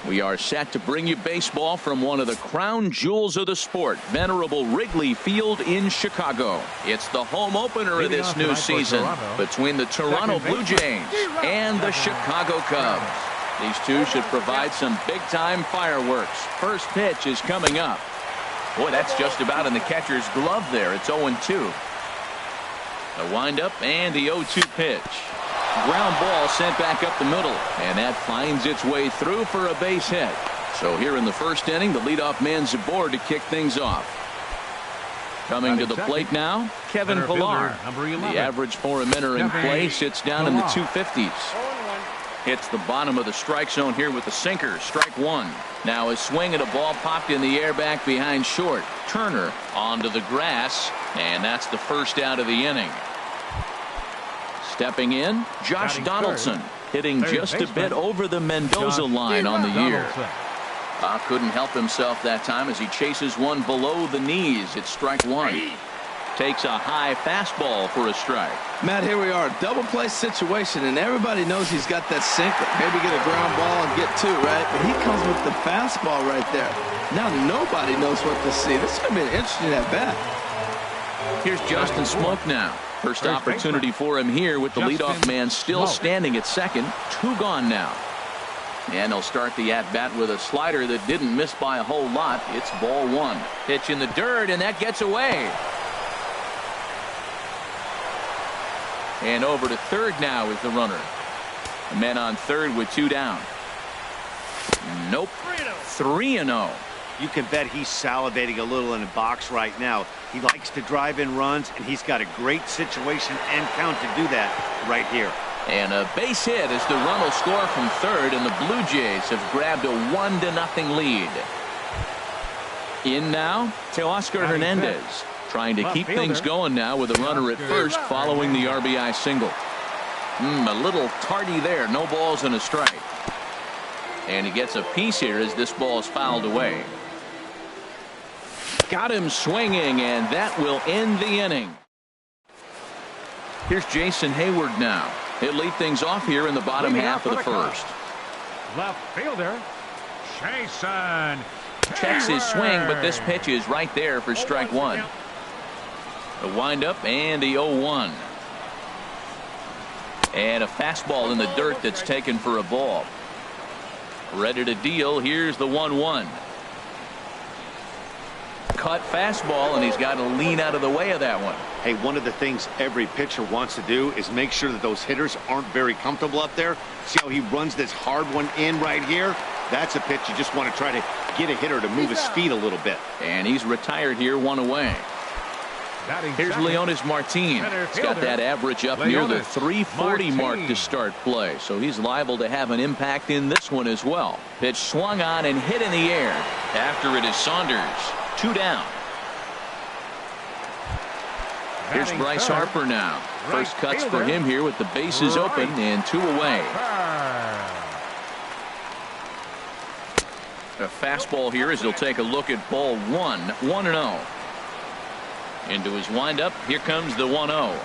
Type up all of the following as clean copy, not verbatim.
We are set to bring you baseball from one of the crown jewels of the sport, venerable Wrigley Field in Chicago. It's the home opener of this new season between the Toronto Blue Jays and the Chicago Cubs. These two should provide some big-time fireworks. First pitch is coming up. Boy, that's just about in the catcher's glove there. It's 0-2. The windup and the 0-2 pitch. Ground ball sent back up the middle, and that finds its way through for a base hit. So here in the first inning, the leadoff man's aboard to kick things off. Coming to the plate now, Kevin Pillar. The average for him in play sits down in the 250s. Hits the bottom of the strike zone here with the sinker. Strike one. Now a swing at a ball popped in the air back behind short. Turner onto the grass, and that's the first out of the inning. Stepping in, Josh Donaldson, hitting just a bit over the Mendoza line on the year. Couldn't help himself that time as he chases one below the knees. It's strike one. Takes a high fastball for a strike. Matt, here we are, double play situation, and everybody knows he's got that sinker. Maybe get a ground ball and get two, right? But he comes with the fastball right there. Now nobody knows what to see. This is going to be an interesting at bat. Here's Justin Smoak now. First opportunity for him here with the leadoff man still standing at second. Two gone now. And he'll start the at-bat with a slider that didn't miss by a whole lot. It's ball one. Pitch in the dirt, and that gets away. And over to third now is the runner. The man on third with two down. Nope. 3-0. You can bet he's salivating a little in the box right now. He likes to drive in runs, and he's got a great situation and count to do that right here. And a base hit as the run will score from third, and the Blue Jays have grabbed a 1-0 lead. In now, Teoscar Hernandez, trying to keep things going now with a runner at first following the RBI single. A little tardy there. No balls and a strike. And he gets a piece here as this ball is fouled away. Got him swinging, and that will end the inning. Here's Jason Hayward now. He'll lead things off here in the bottom half of the first. Left fielder, Jason. Checks his swing, but this pitch is right there for strike one. The windup and the 0-1. And a fastball in the dirt that's taken for a ball. Ready to deal. Here's the 1-1. Cut fastball, and he's got to lean out of the way of that one. Hey, one of the things every pitcher wants to do is make sure that those hitters aren't very comfortable up there. See how he runs this hard one in right here? That's a pitch you just want to try to get a hitter to move his feet a little bit. And he's retired here, one away. Here's Leonis Martin. He's got that average up near the 340 mark to start play, so he's liable to have an impact in this one as well. Pitch swung on and hit in the air. After it is Saunders. Two down. Here's Bryce Harper now. First cuts for him here with the bases open and two away. A fastball here as he'll take a look at ball one. 1-0. Into his windup. Here comes the 1-0.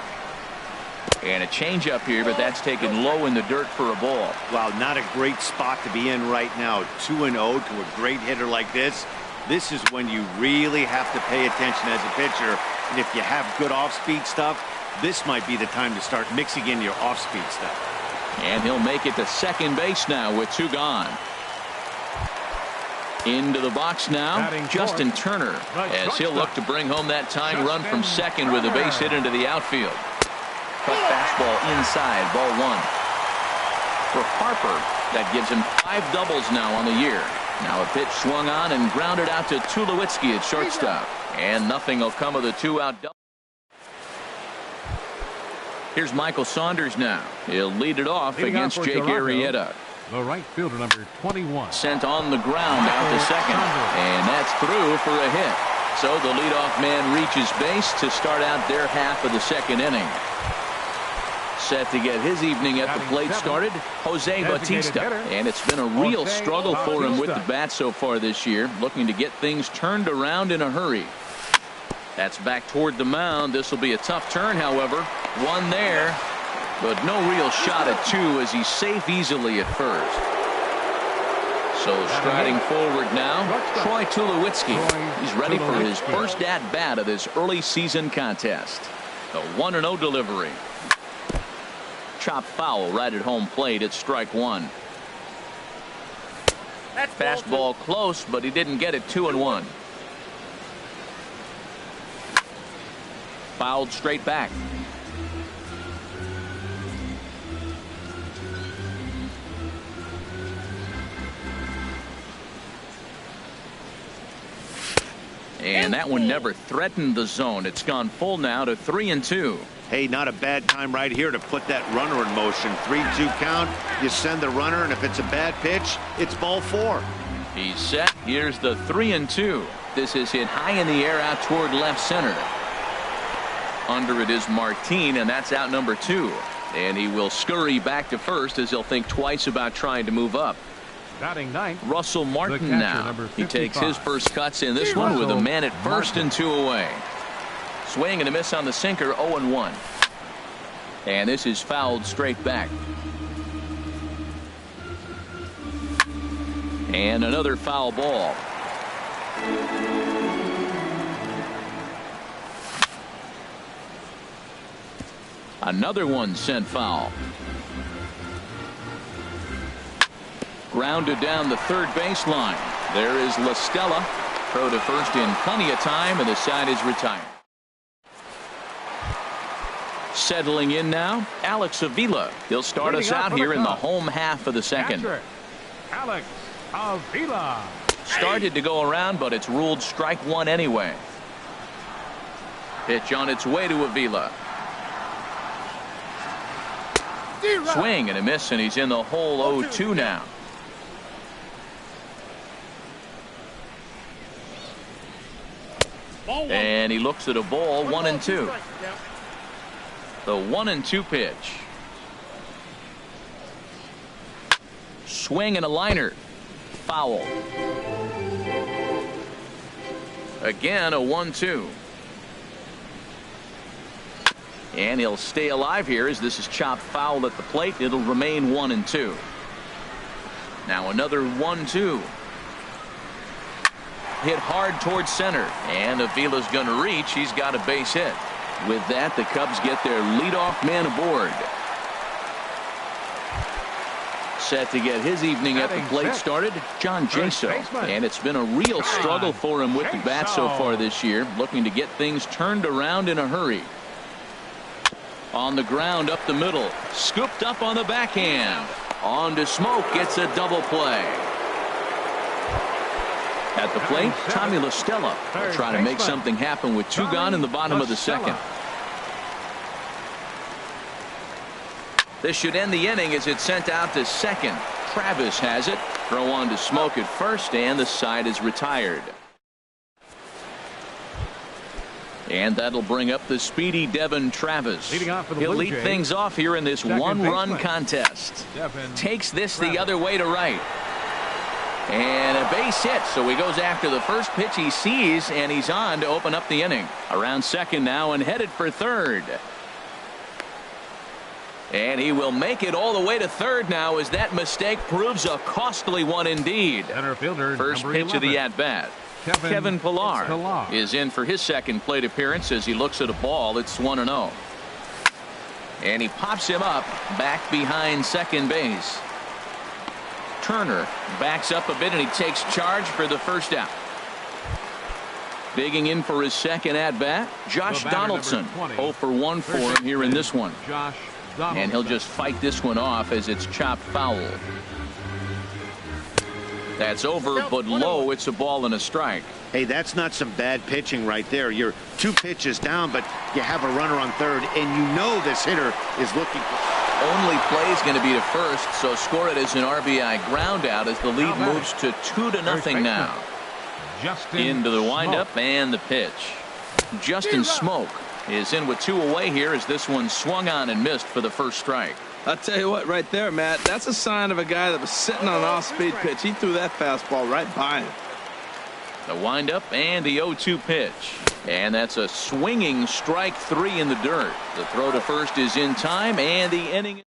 And a changeup here, but that's taken low in the dirt for a ball. Wow, not a great spot to be in right now. 2-0 to a great hitter like this. This is when you really have to pay attention as a pitcher. And if you have good off-speed stuff, this might be the time to start mixing in your off-speed stuff. And he'll make it to second base now with two gone. Into the box now, Justin Turner, as he'll look to bring home that tying run from second with a base hit into the outfield. Cut fastball inside, ball one. For Harper, that gives him 5 doubles now on the year. Now a pitch swung on and grounded out to Tulowitzki at shortstop. And nothing will come of the two-out double. Here's Michael Saunders now. He'll lead it off against Jake Arrieta. The right fielder, number 21. Sent on the ground out to second. And that's through for a hit. So the leadoff man reaches base to start out their half of the second inning. Set to get his evening at the plate started, Jose Bautista. And it's been a real struggle for him with the bat so far this year, looking to get things turned around in a hurry. That's back toward the mound. This will be a tough turn, however. One there, but no real shot at two as he's safe easily at first. So striding forward now, Troy Tulowitzki. He's ready for his first at-bat of this early season contest. The 1-0 delivery. Chop foul right at home plate at strike one. Fastball close, but he didn't get it. 2-1. Fouled straight back. And that one never threatened the zone. It's gone full now to 3-2. Hey, not a bad time right here to put that runner in motion. 3-2 count. You send the runner, and if it's a bad pitch, it's ball four. He's set. Here's the 3-2. This is hit high in the air out toward left center. Under it is Martin, and that's out number 2. And he will scurry back to first as he'll think twice about trying to move up. Batting ninth, Russell Martin now. He takes his first cuts in this one with a man at first and 2 away. Swing and a miss on the sinker. 0-1. And this is fouled straight back. And another foul ball. Another one sent foul. Grounded down the third baseline. There is La Stella. Throw to first in plenty of time, and the side is retired. Settling in now, Alex Avila. He'll start us out here in the home half of the second. Alex Avila. Started to go around, but it's ruled strike one anyway. Pitch on its way to Avila. Swing and a miss, and he's in the hole. 0-2 now. And he looks at a ball. 1-2. The 1-2 pitch. Swing and a liner. Foul. Again a 1-2. And he'll stay alive here as this is chopped foul at the plate. It'll remain 1-2. Now another 1-2. Hit hard towards center, and Avila's going to reach. He's got a base hit. With that, the Cubs get their leadoff man aboard. Set to get his evening at the plate started, John Jaso. And it's been a real struggle for him with the bat so far this year, looking to get things turned around in a hurry. On the ground up the middle, scooped up on the backhand. On to Smoke, gets a double play. At the plate, Tommy La Stella will try to make something happen with 2 gone in the bottom of the second. This should end the inning as it's sent out to second. Travis has it. Throw on to Smoke at first, and the side is retired. And that'll bring up the speedy Devin Travis. He'll lead things off here in this one-run contest. Takes this the other way to right. And a base hit, so he goes after the first pitch he sees, and he's on to open up the inning. Around second now and headed for third. And he will make it all the way to third now as that mistake proves a costly one indeed. First pitch of the at-bat. Kevin Pillar is in for his second plate appearance as he looks at a ball. It's 1-0. And he pops him up back behind second base. Turner backs up a bit and he takes charge for the first out. Digging in for his second at bat, Josh Donaldson. 0 for 1 for him here in this one. And he'll just fight this one off as it's chopped foul. That's over, but low. It's a ball and a strike. Hey, that's not some bad pitching right there. You're 2 pitches down, but you have a runner on third, and you know this hitter is looking. Only play is going to be to first, so score it as an RBI ground out as the lead moves to 2-0 now. Into the windup and the pitch. Justin Smoke is in with 2 away here as this one swung on and missed for the first strike. I'll tell you what, right there, Matt, that's a sign of a guy that was sitting on an off-speed pitch. He threw that fastball right by him. The windup and the 0-2 pitch. And that's a swinging strike 3 in the dirt. The throw to first is in time, and the inning.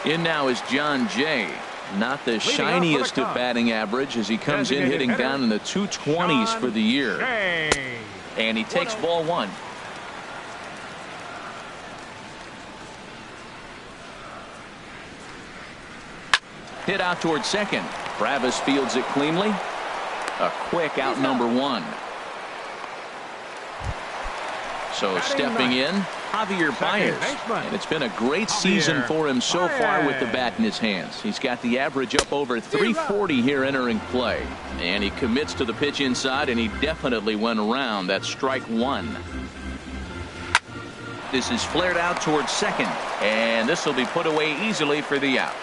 In now is John Jay. Not the shiniest of batting average as he comes in hitting down in the 220s for the year. And he takes ball one. Hit out towards second. Travis fields it cleanly. A quick out number one. So stepping in, Javier Baez. And it's been a great season for him so far with the bat in his hands. He's got the average up over 340 here entering play. And he commits to the pitch inside, and he definitely went around. That's strike one. This is flared out towards second. And this will be put away easily for the out.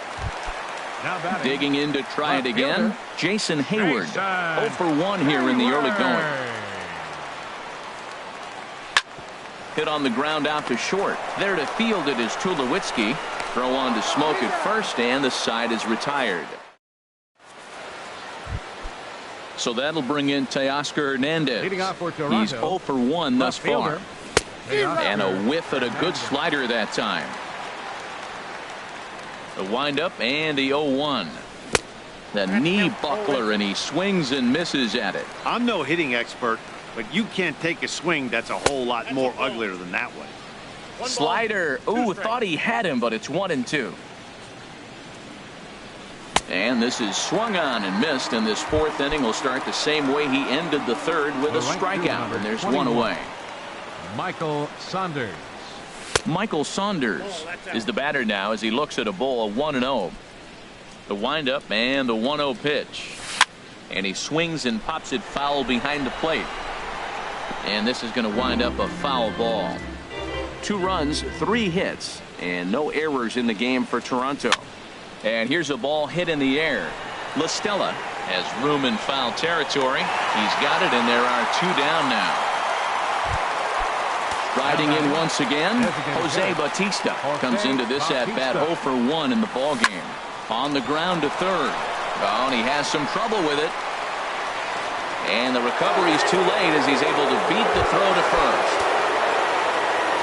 Digging in to try it again, Jason Hayward. 0 for 1 here in the early going. Hit on the ground out to short. There to field it is Tulowitzki. Throw on to Smoke at first, and the side is retired. So that'll bring in Teoscar Hernandez. He's 0 for 1 thus far. And a whiff at a good slider that time. The windup and the 0-1. The knee buckler, and he swings and misses at it. I'm no hitting expert, but you can't take a swing that's a whole lot more uglier than that one. Slider. Ooh, thought he had him, but it's 1-2. And this is swung on and missed, and this fourth inning will start the same way he ended the third with a strikeout, and there's one away. Michael Saunders. Michael Saunders is the batter now as he looks at a ball, 1-0. The windup and the 1-0 pitch. And he swings and pops it foul behind the plate. And this is going to wind up a foul ball. 2 runs, 3 hits, and no errors in the game for Toronto. And here's a ball hit in the air. La Stella has room in foul territory. He's got it, and there are 2 down now. Riding in once again, Jose Bautista comes into this at-bat 0 for 1 in the ballgame. On the ground to third. Oh, and he has some trouble with it. And the recovery's too late as he's able to beat the throw to first.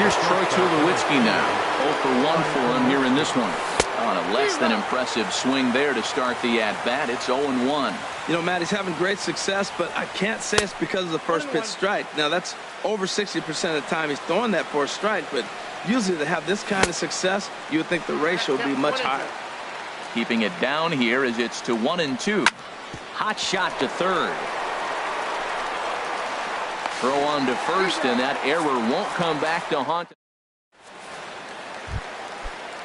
Here's Troy Tulowitzki now. 0 for 1 for him here in this one. On a less than impressive swing there to start the at-bat. It's 0-1. You know, Matt, he's having great success, but I can't say it's because of the first pitch strike. Now, that's over 60% of the time he's throwing that for a strike, but usually to have this kind of success, you would think the ratio would be much higher. Keeping it down here as it's to 1-2. Hot shot to third. Throw on to first, and that error won't come back to haunt.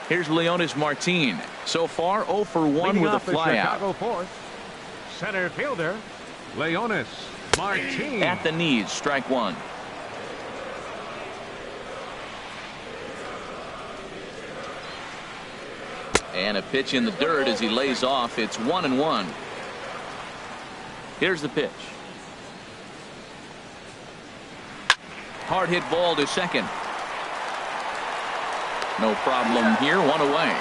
Here's Leonis Martin. So far, 0 for 1 with a flyout. Center fielder, Leonis Martin. At the knees, strike one. And a pitch in the dirt as he lays off. It's 1-1. Here's the pitch. Hard hit ball to second. No problem here. 1 away.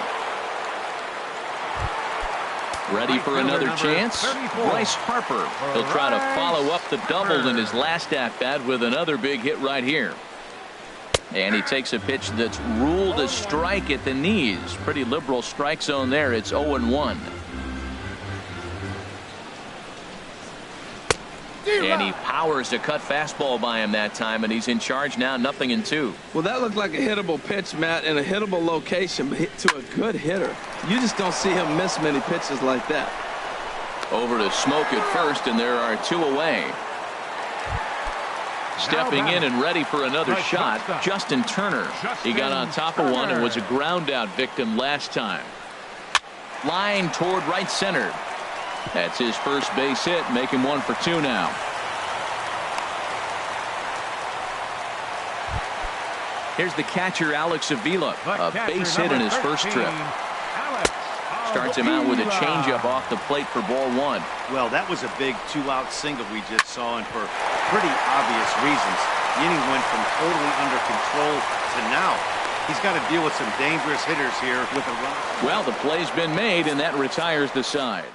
Ready for another chance. Bryce Harper. He'll try to follow up the double in his last at-bat with another big hit right here. And he takes a pitch that's ruled a strike at the knees. Pretty liberal strike zone there. It's 0-1. And he powers a cut fastball by him that time, and he's in charge now, 0-2. Well, that looked like a hittable pitch, Matt, in a hittable location, but hit to a good hitter. You just don't see him miss many pitches like that. Over to Smoke at first, and there are 2 away. Stepping in and ready for another shot, Justin Turner. He got on top of one and was a ground out victim last time. Line toward right center. That's his first base hit, making 1 for 2 now. Here's the catcher, Alex Avila. A base hit in his first trip. Starts him out with a changeup off the plate for ball 1. Well, that was a big 2-out single we just saw, and for pretty obvious reasons. The inning went from totally under control to now. He's got to deal with some dangerous hitters here with a run. Well, the play's been made, and that retires the side.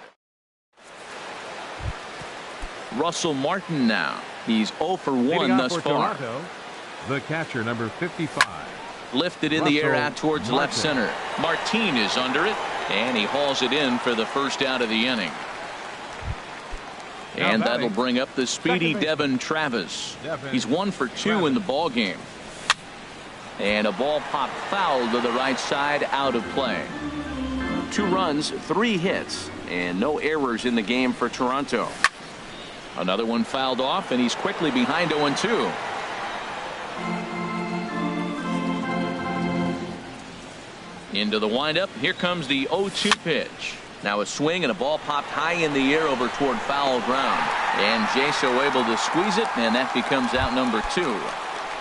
Russell Martin now. He's 0 for 1 thus far. Toronto, the catcher, number 55. Lifted in the air out towards left center. Martin is under it, and he hauls it in for the first out of the inning. And that'll bring up the speedy Devin Travis. He's 1 for 2 in the ball game. And a ball popped foul to the right side, out of play. 2 runs, 3 hits, and no errors in the game for Toronto. Another one fouled off, and he's quickly behind 0-2. Into the windup. Here comes the 0-2 pitch. Now a swing and a ball popped high in the air over toward foul ground. And Jaso able to squeeze it, and that becomes out number 2.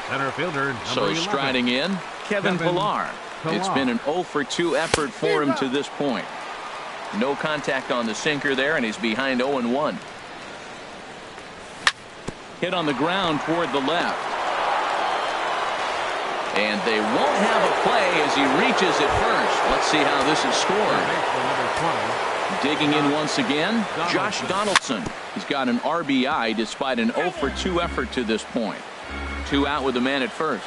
Center fielder. So striding in, Kevin Pillar. It's been an 0 for 2 effort for him to this point. No contact on the sinker there, and he's behind 0-1. Hit on the ground toward the left. And they won't have a play as he reaches it first. Let's see how this is scored. Digging in once again, Josh Donaldson. He's got an RBI despite an 0 for 2 effort to this point. 2 out with the man at first.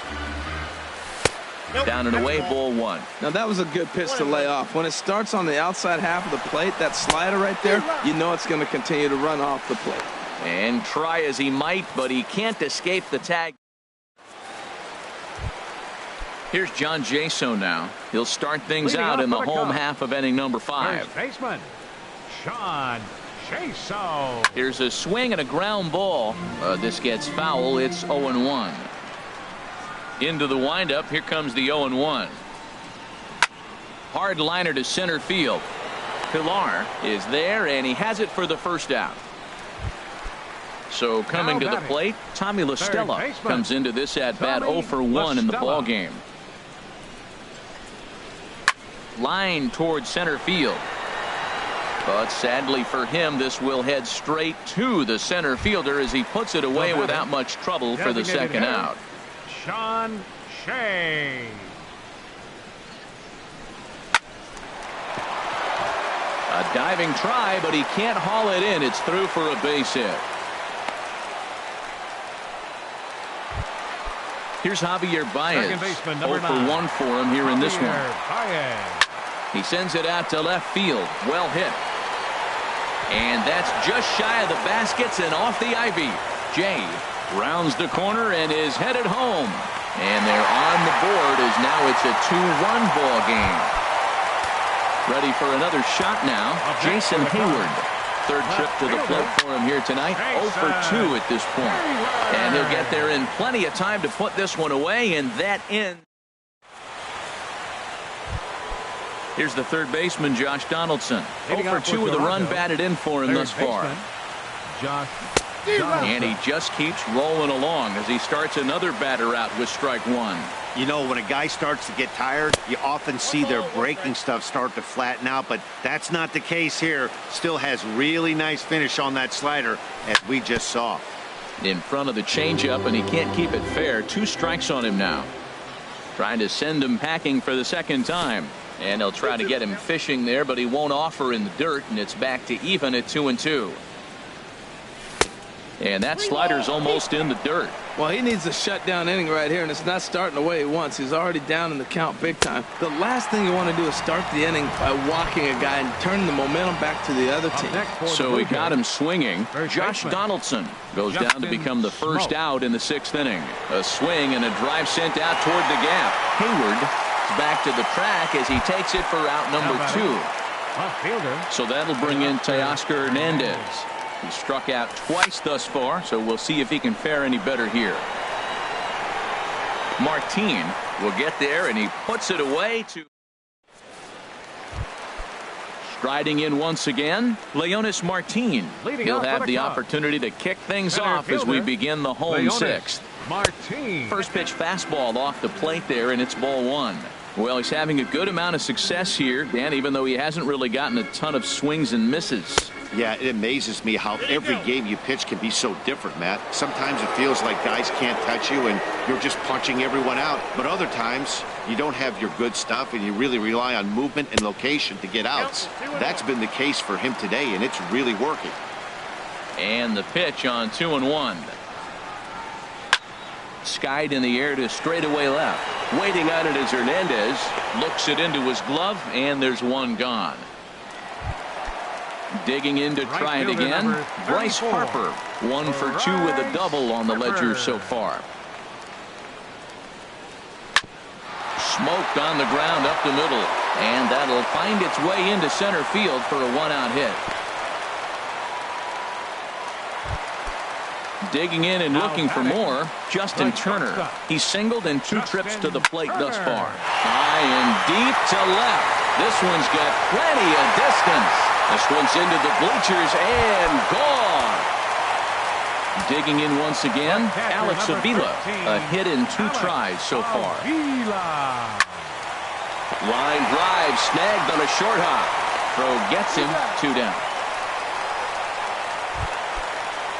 Down and away, ball 1. Now that was a good pitch to lay off. When it starts on the outside half of the plate, that slider right there, you know it's going to continue to run off the plate. And try as he might, but he can't escape the tag. Here's John Jaso now. He'll start things out in the home half of inning number 5. First baseman, John Jaso. Here's a swing and a ground ball. This gets foul. It's 0-1. Into the windup. Here comes the 0-1. Hard liner to center field. Pillar is there, and he has it for the first out. So coming to the plate, Tommy La Stella comes into this at bat 0 for 1 in the ball game. Line towards center field. But sadly for him, this will head straight to the center fielder as he puts it away without much trouble for the second out. Sean Shea. A diving try, but he can't haul it in. It's through for a base hit. Here's Javier Baez. 0 for 1 for him here in this one. He sends it out to left field. Well hit. And that's just shy of the baskets and off the ivy. Jay rounds the corner and is headed home. And they're on the board as now it's a 2-run ball game. Ready for another shot now. Jason Hayward. Third trip to the plate for him here tonight. 0 for 2 at this point. And he'll get there in plenty of time to put this one away, and that ends. Here's the third baseman, Josh Donaldson. 0 for 2 with a run batted in for him thus far. And he just keeps rolling along as he starts another batter out with strike 1. You know, when a guy starts to get tired, you often see their breaking stuff start to flatten out, but that's not the case here. Still has really nice finish on that slider, as we just saw. In front of the changeup, and he can't keep it fair. 2 strikes on him now. Trying to send him packing for the second time. And they'll try to get him fishing there, but he won't offer in the dirt, and it's back to even at 2-2. And that slider's almost in the dirt. Well, he needs a shutdown inning right here, and it's not starting the way he wants. He's already down in the count big time. The last thing you want to do is start the inning by walking a guy and turning the momentum back to the other team. So he got him swinging. Josh Donaldson goes down to become the first out in the 6th inning. A swing and a drive sent out toward the gap. Hayward is back to the track as he takes it for out number 2. So that'll bring in Teoscar Hernandez. He struck out twice thus far, so we'll see if he can fare any better here. Martin will get there, and he puts it away to. Striding in once again, Leonis Martin. He'll have the opportunity to kick things off as we begin the home 6th. First pitch fastball off the plate there, and it's ball 1. Well, he's having a good amount of success here, Dan, even though he hasn't really gotten a ton of swings and misses. Yeah, it amazes me how every game you pitch can be so different, Matt. Sometimes it feels like guys can't touch you and you're just punching everyone out. But other times you don't have your good stuff and you really rely on movement and location to get outs. That's been the case for him today, and it's really working. And the pitch on 2-1. Skied in the air to straightaway left. Waiting on it is Hernandez. Looks it into his glove, and there's one gone. Digging in to try it again. Bryce Harper, 1 for 2 with a double on the ledger so far. Smoked on the ground up the middle, and that'll find its way into center field for a 1-out hit. Digging in and looking for more, Justin Turner. He's singled in 2 trips to the plate thus far. High and deep to left. This one's got plenty of distance. This one's into the bleachers and gone. Digging in once again, Alex Avila. A hit in 2 tries so far. Line drive snagged on a short hop. Throw gets him 2 down.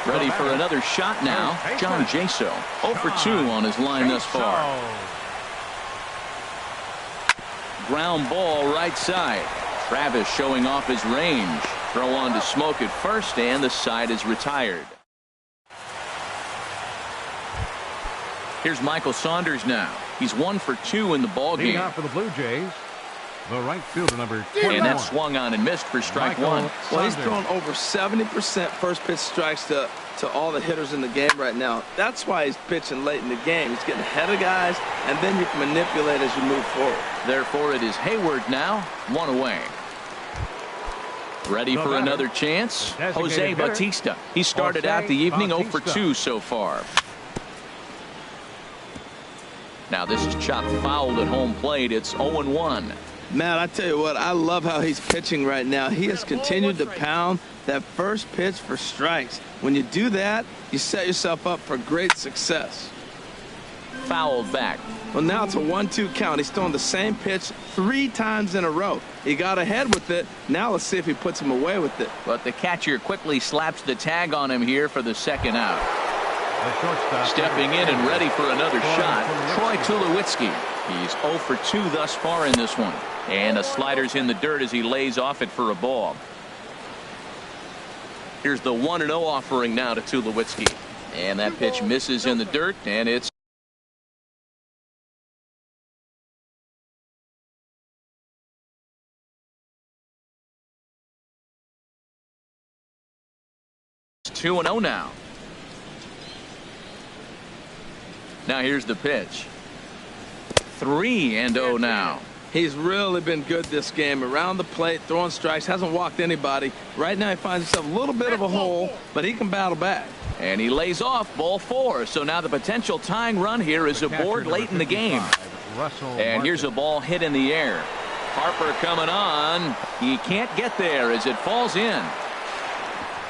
Ready for another shot now, John Jaso. 0 for 2 on his line thus far. Ground ball right side. Travis showing off his range. Throw on to Smoke at first, and the side is retired. Here's Michael Saunders now. He's 1 for 2 in the ball game. Out for the Blue Jays, the right fielder, number 21. And that swung on and missed for strike 1. Well, he's thrown over 70% first pitch strikes to all the hitters in the game right now. That's why he's pitching late in the game. He's getting ahead of guys, and then you can manipulate as you move forward. Therefore, it is Hayward now, 1 away. Ready for another chance? Jose Bautista. He started out the evening 0 for 2 so far. Now this is chopped foul at home plate. It's 0-1. Matt, I tell you what, I love how he's pitching right now. He has continued to pound that first pitch for strikes. When you do that, you set yourself up for great success. Fouled back. Well, now it's a 1-2 count. He's throwing the same pitch 3 times in a row. He got ahead with it. Now let's see if he puts him away with it. But the catcher quickly slaps the tag on him here for the 2nd out. Stepping in and ready for another shot, Troy Tulowitzki. He's 0 for 2 thus far in this one. And a slider's in the dirt as he lays off it for a ball. Here's the 1-0 offering now to Tulowitzki. And that pitch misses in the dirt, and it's 2-0 now. Now here's the pitch. 3-0 now. He's really been good this game. Around the plate, throwing strikes, hasn't walked anybody. Right now he finds himself a little bit of a hole, but he can battle back. And he lays off ball 4. So now the potential tying run here is aboard late in the game. And here's a ball hit in the air. Harper coming on. He can't get there as it falls in.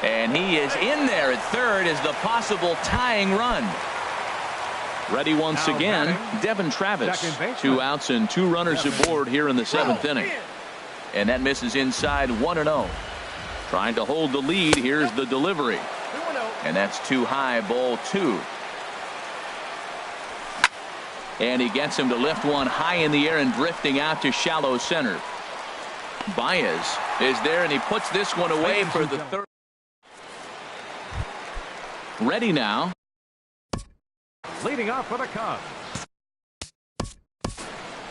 And he is in there at third as the possible tying run. Ready once again, Devin Travis. 2 outs and 2 runners aboard here in the 7th inning. And that misses inside 1-0. Trying to hold the lead. Here's the delivery. And that's too high, ball 2. And he gets him to lift one high in the air and drifting out to shallow center. Baez is there, and he puts this one away for the 3rd. Ready now. Leading off for the Cubs,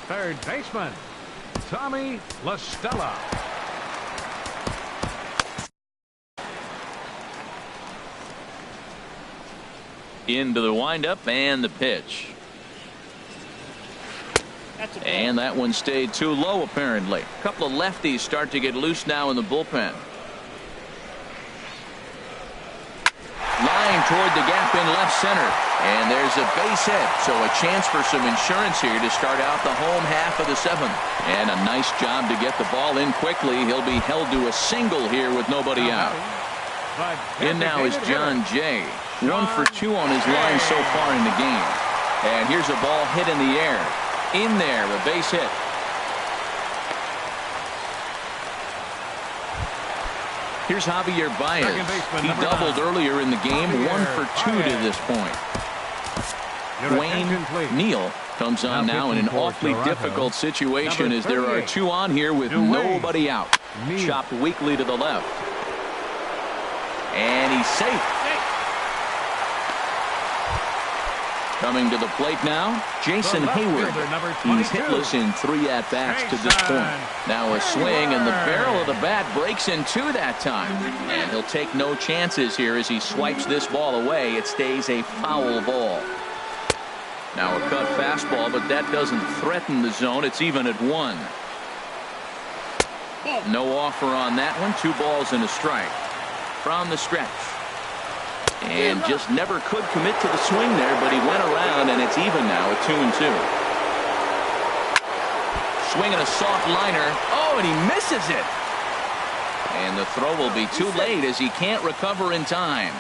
third baseman, Tommy La Stella. Into the windup and the pitch. And that one stayed too low apparently. A couple of lefties start to get loose now in the bullpen. Line toward the gap in left center. And there's a base hit. So a chance for some insurance here to start out the home half of the 7th. And a nice job to get the ball in quickly. He'll be held to a single here with nobody out. In now is John Jay. 1 for 2 on his line so far in the game. And here's a ball hit in the air. In there, a base hit. Here's Javier Baez. He doubled earlier in the game. 1 for 2 to this point. Dwayne Neal comes on now in an awfully difficult situation as there are 2 on here with nobody out. Chopped weakly to the left. And he's safe. Coming to the plate now, Jason Hayward. He's hitless in 3 at-bats to this point. Now a swing, and the barrel of the bat breaks in 2 that time. And he'll take no chances here as he swipes this ball away. It stays a foul ball. Now a cut fastball, but that doesn't threaten the zone. It's even at 1. No offer on that one. 2 balls and a strike. From the stretch. And just never could commit to the swing there, but he went around, and it's even now at 2-2. Swinging a soft liner. Oh, and he misses it. And the throw will be too late as he can't recover in time.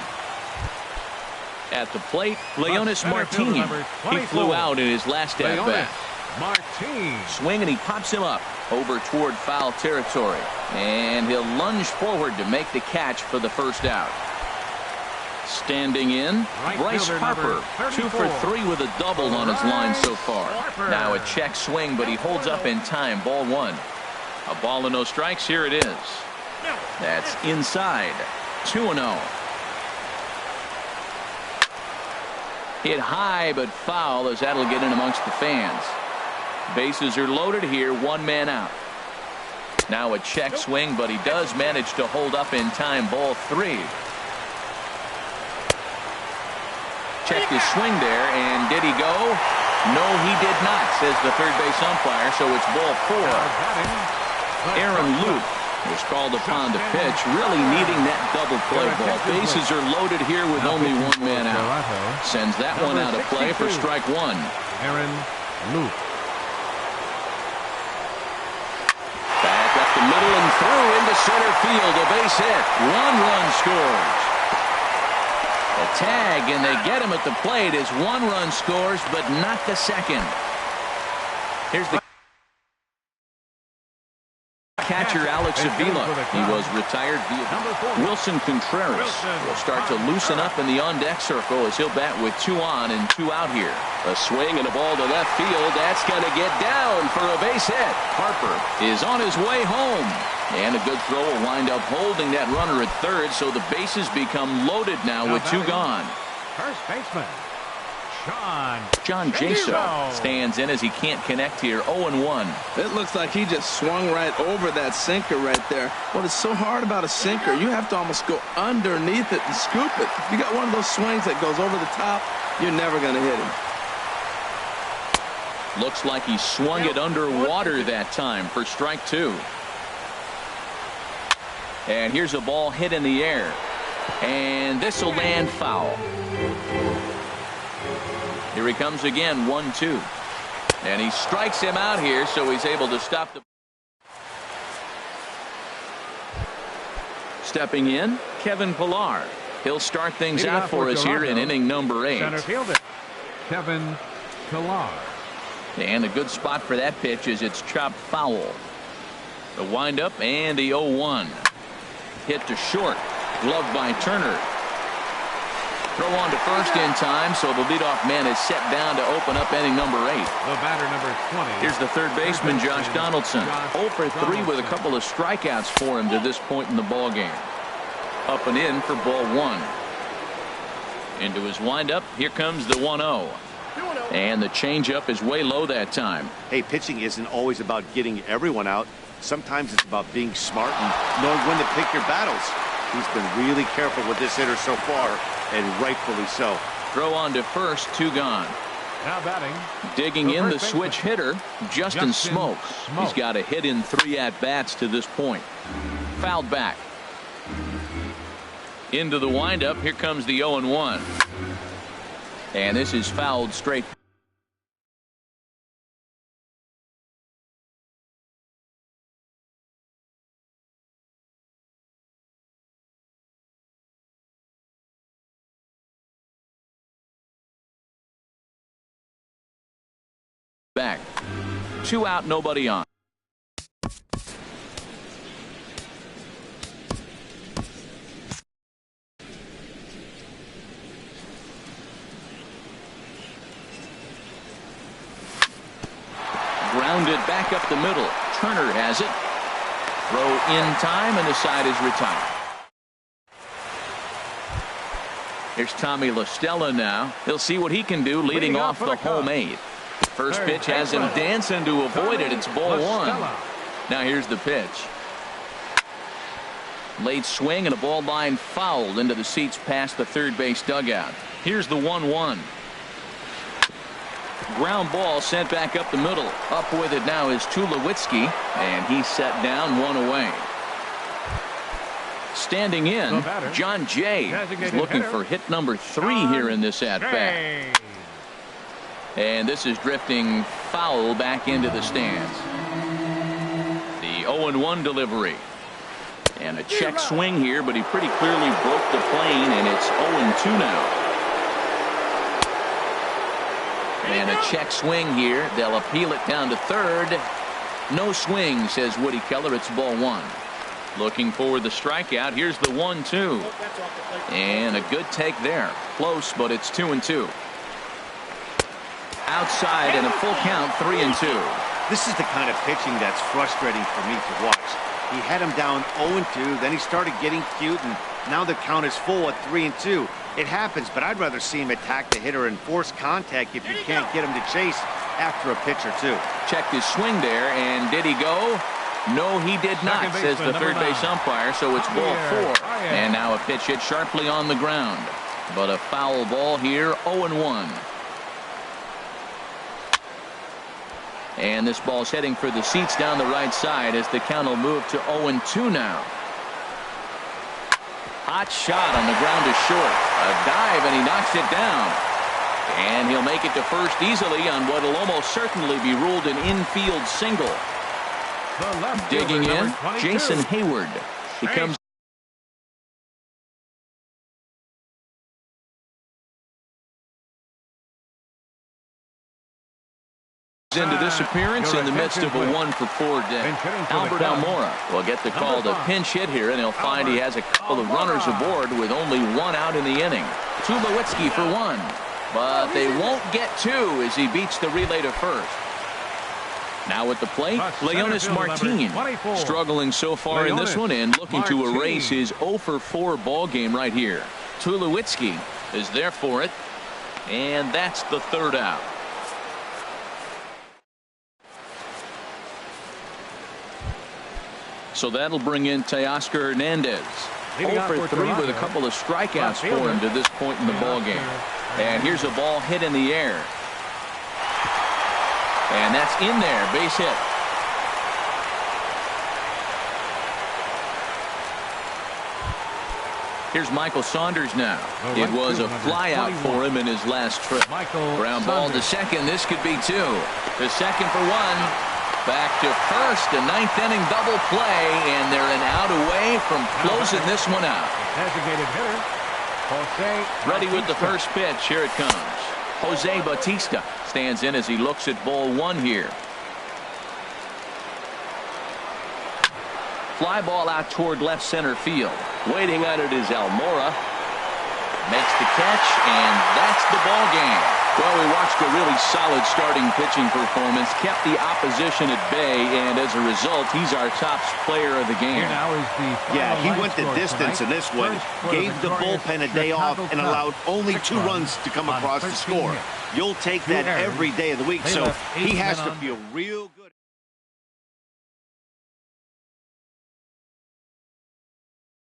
At the plate, Leonis Martin. He flew out in his last at-bat. Swing, and he pops him up over toward foul territory. And he'll lunge forward to make the catch for the first out. Standing in, Bryce Harper, 2 for 3 with a double on his line so far. Now a check swing, but he holds up in time. Ball 1. A ball and no strikes. Here it is. That's inside. 2-0. Hit high but foul as that'll get in amongst the fans. Bases are loaded here. 1 man out. Now a check swing, but he does manage to hold up in time. Ball 3. Checked his swing there, and did he go? No, he did not, says the third base umpire, so it's ball 4. Aaron Luke was called upon to pitch, really needing that double play ball. Bases are loaded here with only 1 man out. Sends that one out of play for strike 1. Aaron Luke. Back up the middle and through into center field. A base hit. 1 run scores. A tag, and they get him at the plate as 1 run scores, but not the second. Here's the catcher, Alex Avila. He was retired via Wilson Contreras will start to loosen up in the on-deck circle as he'll bat with 2 on and 2 out here. A swing and a ball to left field. That's going to get down for a base hit. Harper is on his way home. And a good throw will wind up holding that runner at third, so the bases become loaded now with 2 gone. First baseman, John Jaso stands in as he can't connect here. 0-1. It looks like he just swung right over that sinker right there. What is so hard about a sinker, you have to almost go underneath it and scoop it. If you got one of those swings that goes over the top, you're never going to hit him. Looks like he swung it underwater that time for strike 2. And here's a ball hit in the air. And this will land foul. Here he comes again, 1-2. And he strikes him out here, so he's able to stop the... Stepping in, Kevin Pillar. He'll start things out for us here in inning number 8. Center fielder, Kevin Pillar. And a good spot for that pitch is it's chopped foul. The windup and the 0-1. Hit to short. Gloved by Turner. Throw on to first in time, so the leadoff man is set down to open up inning number 8. The batter, number 20. Here's the third baseman, Josh Donaldson. 0 for 3 with a couple of strikeouts for him to this point in the ball game. Up and in for ball 1. Into his windup. Here comes the 1-0. And the changeup is way low that time. Hey, pitching isn't always about getting everyone out. Sometimes it's about being smart and knowing when to pick your battles. He's been really careful with this hitter so far, and rightfully so. Throw on to first, 2 gone. Now batting. Digging in the switch hitter, Justin Smoak. He's got a hit in 3 at-bats to this point. Fouled back. Into the windup. Here comes the 0-1. And this is fouled straight. Back. 2 out, nobody on. Grounded back up the middle. Turner has it. Throw in time, and the side is retired. Here's Tommy LaStella now. He'll see what he can do leading off the home 8th. First pitch has him dancing to avoid it. It's ball 1. Now here's the pitch. Late swing and a ball line fouled into the seats past the third base dugout. Here's the 1-1. Ground ball sent back up the middle. Up with it now is Tulowitzki, and he's set down 1 away. Standing in, John Jay is looking for hit number 3 here in this at-bat. And this is drifting foul back into the stands. The 0-1 delivery. And a check swing here, but he pretty clearly broke the plane, and it's 0-2 now. And a check swing here. They'll appeal it down to third. No swing, says Woody Keller. It's ball 1. Looking for the strikeout. Here's the 1-2. And a good take there. Close, but it's 2-2. Outside and a full count, 3-2. This is the kind of pitching that's frustrating for me to watch. He had him down 0-2, then he started getting cute, and now the count is full at 3-2. It happens, but I'd rather see him attack the hitter and force contact if you can't get him to chase after a pitch or 2. Checked his swing there, and did he go? No, he did not, says the third base umpire, so it's ball 4. And now a pitch hit sharply on the ground. But a foul ball here, 0-1. And this ball's heading for the seats down the right side as the count will move to 0-2 now. Hot shot on the ground is short. A dive, and he knocks it down. And he'll make it to first easily on what will almost certainly be ruled an infield single. Digging in, Jason Hayward. He comes into this appearance in the midst of a 1-for-4 day. Albert Almora will get the call to pinch hit here, and he'll find he has a couple of runners aboard with only 1 out in the inning. Tulowitzki for 1, but they won't get 2 as he beats the relay to first. Now at the plate, Leonis Martin, struggling so far in this one and looking to erase his 0-for-4 ball game right here. Tulowitzki is there for it, and that's the 3rd out. So that'll bring in Teoscar Hernandez. 0-for-3 with a couple of strikeouts for him to this point in the ball game. And here's a ball hit in the air. And that's in there, base hit. Here's Michael Saunders now. It was a flyout for him in his last trip. Ground ball to second. This could be 2. To second for 1. Back to first, a 9th inning double play, and they're an out away from closing this one out. Designated hitter, Ready with the first pitch. Here it comes. Jose Bautista stands in as he looks at ball 1 here. Fly ball out toward left center field. Waiting at it is Almora. Makes the catch, and that's the ball game. Well, we watched a really solid starting pitching performance, kept the opposition at bay, and as a result, he's our top player of the game. Yeah, he went the distance in this one, gave the bullpen a day off, and allowed only 2 runs to come across the score. You'll take that every day of the week, so he has to feel real